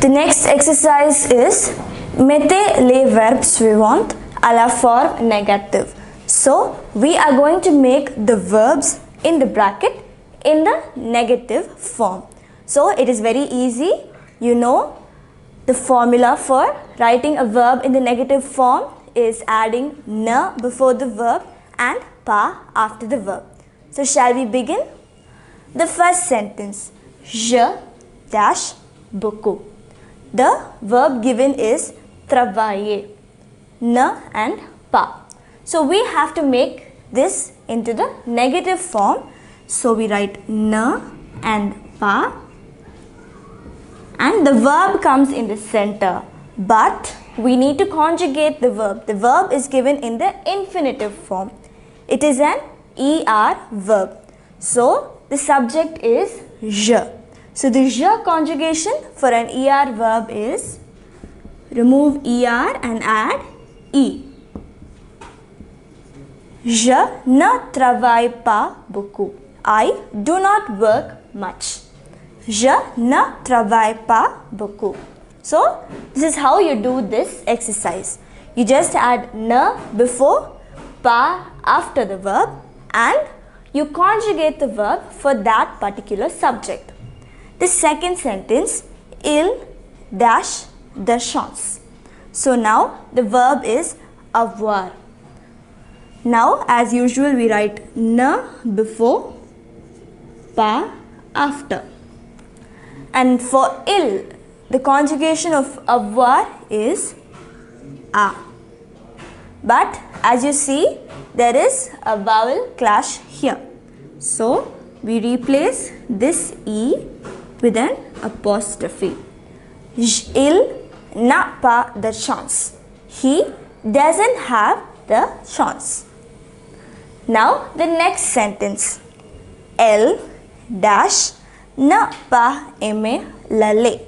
The next exercise is mettez les verbes suivants à la forme négative. So we are going to make the verbs in the bracket in the negative form. So it is very easy. You know the formula for writing a verb in the negative form is adding na before the verb and pa after the verb. So shall we begin? The first sentence, je dash beaucoup. The verb given is travailler, na and pa. So we have to make this into the negative form. So we write na and pa, and the verb comes in the center, but we need to conjugate the verb. The verb is given in the infinitive form. It is an er verb. So the subject is je. So the je conjugation for an er verb is remove er and add e. Je ne travaille pas beaucoup. I do not work much. Je ne travaille pas beaucoup. So this is how you do this exercise. You just add ne before, pa after the verb, and you conjugate the verb for that particular subject. The second sentence, il dash de chance. So now the verb is avoir. Now as usual we write ne before, pa after. And for il, the conjugation of avoir is a. But as you see, there is a vowel clash here. So we replace this e with an apostrophe. Il n'a pas de chance. He doesn't have the chance. Now the next sentence, elle dash n'a pas aimé l'aller.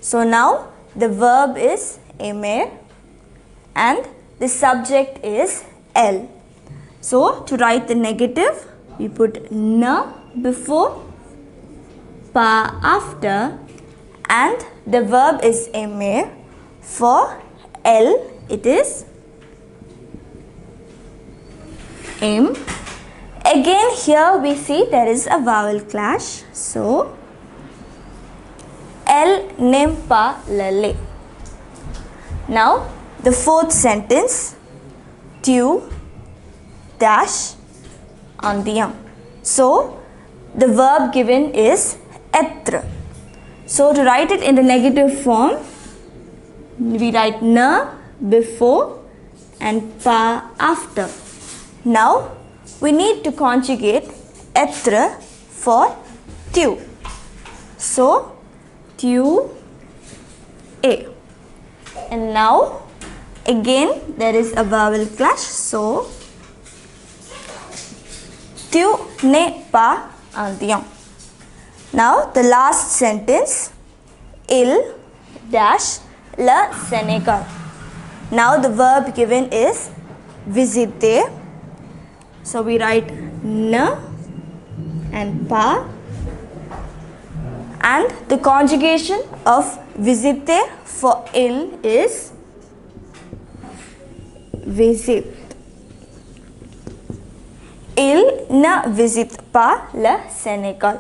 So now the verb is aimer and the subject is elle. So to write the negative, we put na before, pa after, and the verb is aimer. For elle, it is aim. Again here we see there is a vowel clash. So elle n'aime pas l'aller. Now the fourth sentence, tu dash en bien. So the verb given is être. So to write it in the negative form, we write ne before and pa after. Now we need to conjugate être for tu. So tu es. And now again there is a vowel clash. So tu n'es pas indien. Now the last sentence, il dash le Sénégal. Now the verb given is visiter. So we write ne and pa, and the conjugation of visiter for il is visite. Il ne visite pas le Sénégal.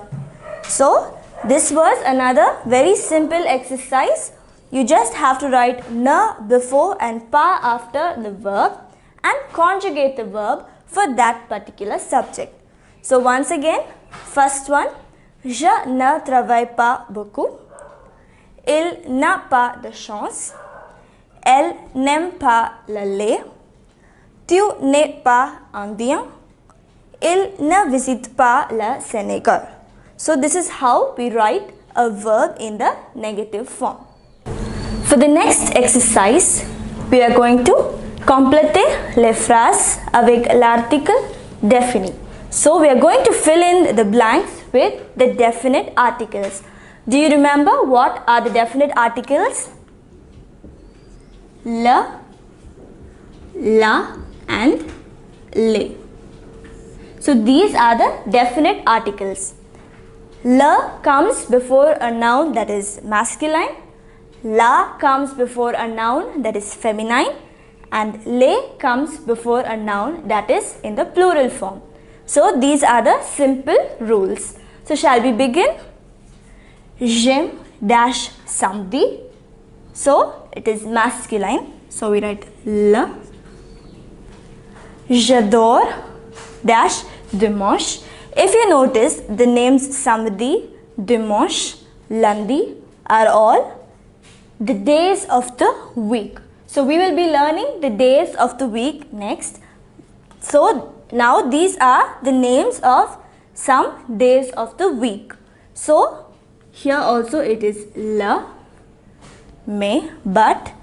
So this was another very simple exercise. You just have to write ne before and pa after the verb and conjugate the verb for that particular subject. So once again, first one, je ne travaille pas beaucoup. Il n'a pas de chance. Elle n'aime pas l'aller. Tu n'es pas indien. Il ne visite pas le Sénégal. So this is how we write a verb in the negative form. For the next exercise, we are going to compléter les phrases avec l'article défini. So we are going to fill in the blanks with the definite articles. Do you remember what are the definite articles? Le, la and le. So these are the definite articles. Le comes before a noun that is masculine La comes before a noun that is feminine and le comes before a noun that is in the plural form. So these are the simple rules. So shall we begin? J'aime dash samedi. So it is masculine. So we write le. J'adore dash dimanche. If you notice, the names samedi, dimanche, lundi are all the days of the week. So we will be learning the days of the week next. So now these are the names of some days of the week. So here also it is le, mais, but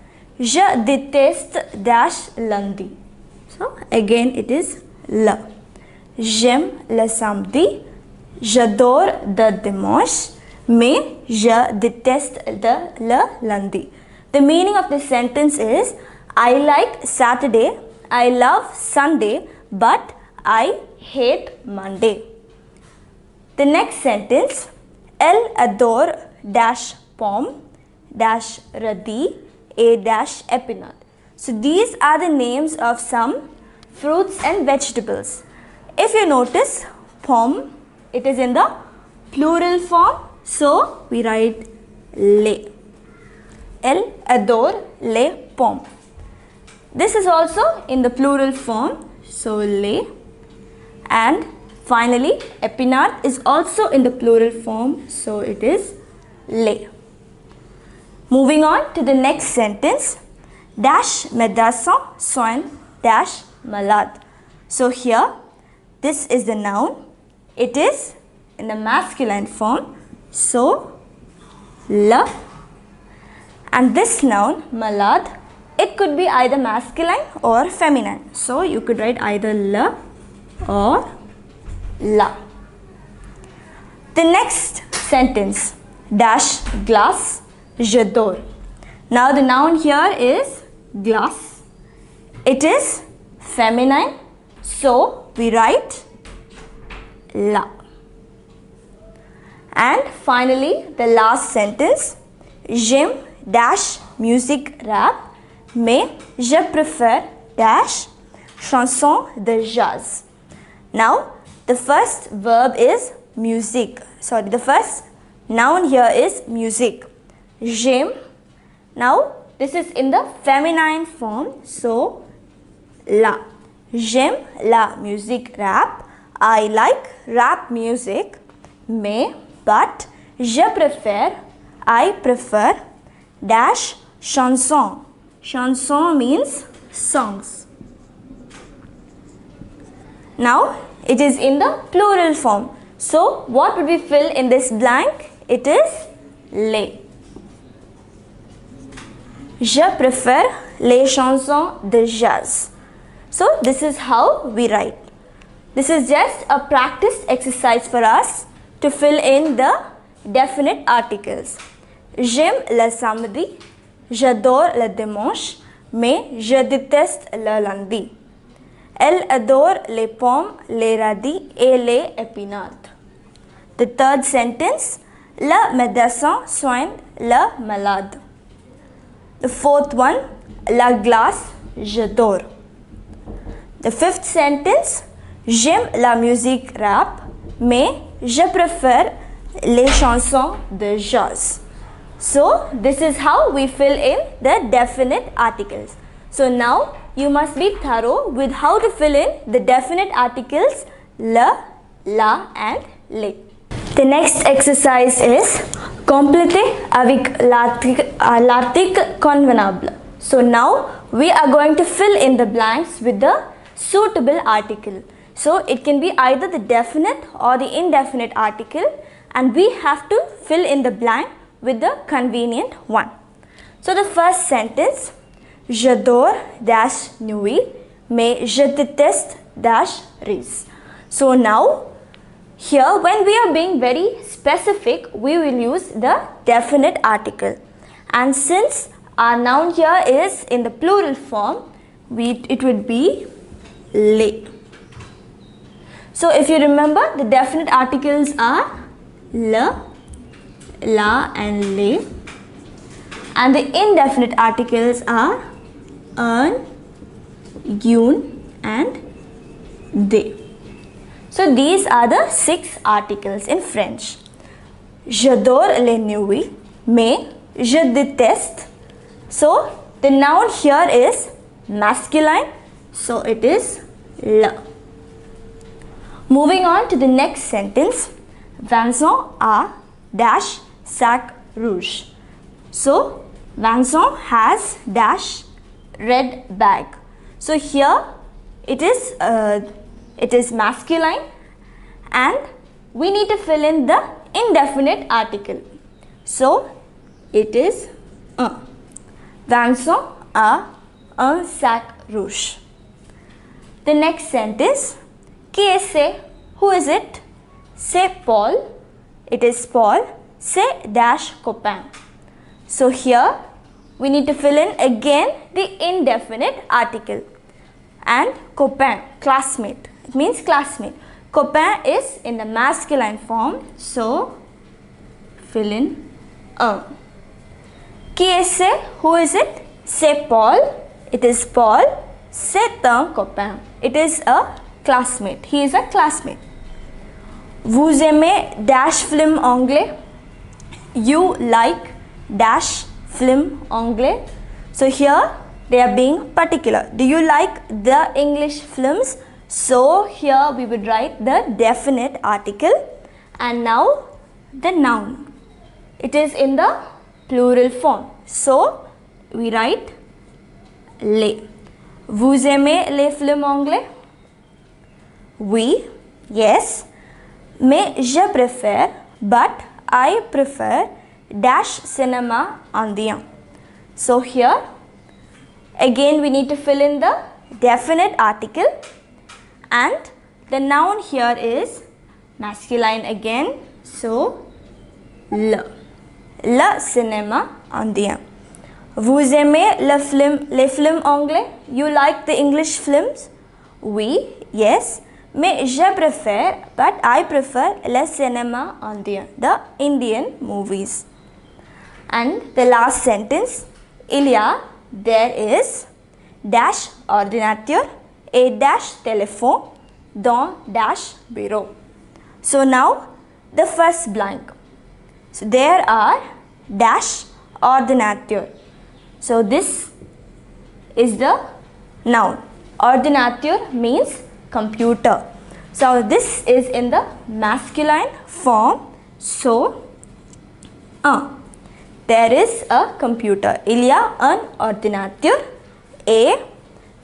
je déteste dash lundi. So again it is le. J'aime le samedi, j'adore le dimanche, mais je déteste le lundi. The meaning of this sentence is, I like Saturday, I love Sunday, but I hate Monday. The next sentence, elle adore dash pomme dash radis et dash épinards. So these are the names of some fruits and vegetables. If you notice, pomme, it is in the plural form, so we write les. Elle adore les pommes. This is also in the plural form, so les. And finally, épinard is also in the plural form, so it is les. Moving on to the next sentence, dash médecin soigne dash malade. So here, this is the noun. It is in the masculine form, so le. And this noun, malade, it could be either masculine or feminine. So you could write either le or la. The next sentence, dash glace, j'adore. Now the noun here is glace. It is feminine, so we write la. And finally, the last sentence, j'aime dash music rap, mais je préfère dash chanson de jazz. Now, the first verb is music. Sorry, the first noun here is music. J'aime. Now, this is in the feminine form, so la. J'aime la musique rap. I like rap music, mais, but, je préfère, I prefer, dash chanson. Chanson means songs. Now, it is in the plural form. So, what would we fill in this blank? It is les. Je préfère les chansons de jazz. So, this is how we write. This is just a practice exercise for us to fill in the definite articles. J'aime le samedi, j'adore le dimanche, mais je déteste le lundi. Elle adore les pommes, les radis et les épinards. The third sentence, le médecin soigne le malade. The fourth one, la glace, j'adore. The fifth sentence, j'aime la musique rap, mais je préfère les chansons de jazz. So, this is how we fill in the definite articles. So, now you must be thorough with how to fill in the definite articles le, la and les. The next exercise is compléter avec l'article convenable. So, now we are going to fill in the blanks with the suitable article. So, it can be either the definite or the indefinite article, and we have to fill in the blank with the convenient one. So, the first sentence, j'adore dash nuit, mais je déteste dash riz. So, now here when we are being very specific, we will use the definite article. And since our noun here is in the plural form, it would be les. So, if you remember, the definite articles are le, la and les. And the indefinite articles are un, un and they. So these are the 6 articles in French. J'adore les nuits, mais je déteste. So the noun here is masculine, so it is le. Moving on to the next sentence. Vincent a dash sac rouge. So Vincent has dash red bag. So here it is masculine and we need to fill in the indefinite article. So it is un. Vincent a un sac rouge. The next sentence. Qui est ce? Who is it? C'est Paul. It is Paul. C'est dash copain. So here we need to fill in again the indefinite article. And copain, classmate. It means classmate. Copain is in the masculine form. So fill in un. Qui est ce? Who is it? C'est Paul. It is Paul. C'est un copain. It is a classmate. He is a classmate. Vous aimez dash film anglais? You like dash film anglais? So here they are being particular. Do you like the English films? So here we would write the definite article and now the noun. It is in the plural form. So we write les. Vous aimez les films anglais? Oui, yes. Mais je préfère, but I prefer dash cinema indien. So here again we need to fill in the definite article and the noun here is masculine again. So le cinéma indien. Vous aimez les films anglais? You like the English films? Oui, yes. Mais je préfère, but I prefer le cinéma indien, the Indian movies. And the last sentence. Il y a, there is, dash ordinateur, et dash téléphone, dans dash bureau. So now the first blank. So there are dash ordinateur. So this is the noun. Ordinateur means computer. So this is in the masculine form. So there is a computer. Il y a un ordinateur et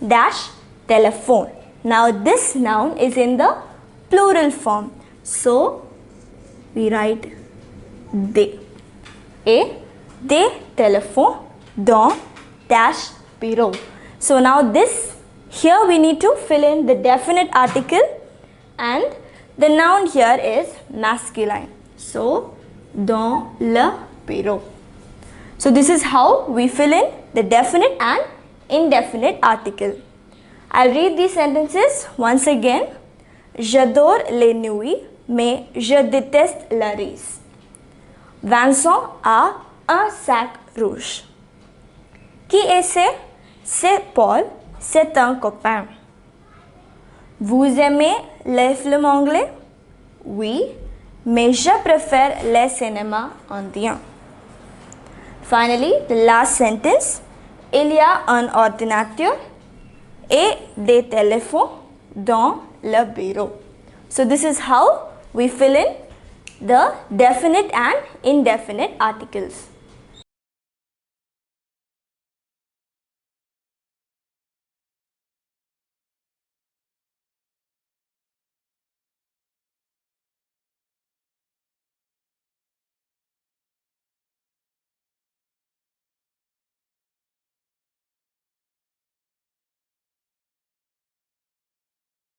dash téléphone. Now this noun is in the plural form. So we write des. Et des téléphones dans dash bureau. So now this, here we need to fill in the definite article and the noun here is masculine. So dans le bureau. So this is how we fill in the definite and indefinite article. I'll read these sentences once again. J'adore les nuits, mais je déteste la riz. Vincent a un sac rouge. Qui est ce? C'est Paul, c'est un copain. Vous aimez les films anglais? Oui, mais je préfère les cinémas indiens. Finally, the last sentence. Il y a un ordinateur et des téléphones dans le bureau. So this is how we fill in the definite and indefinite articles.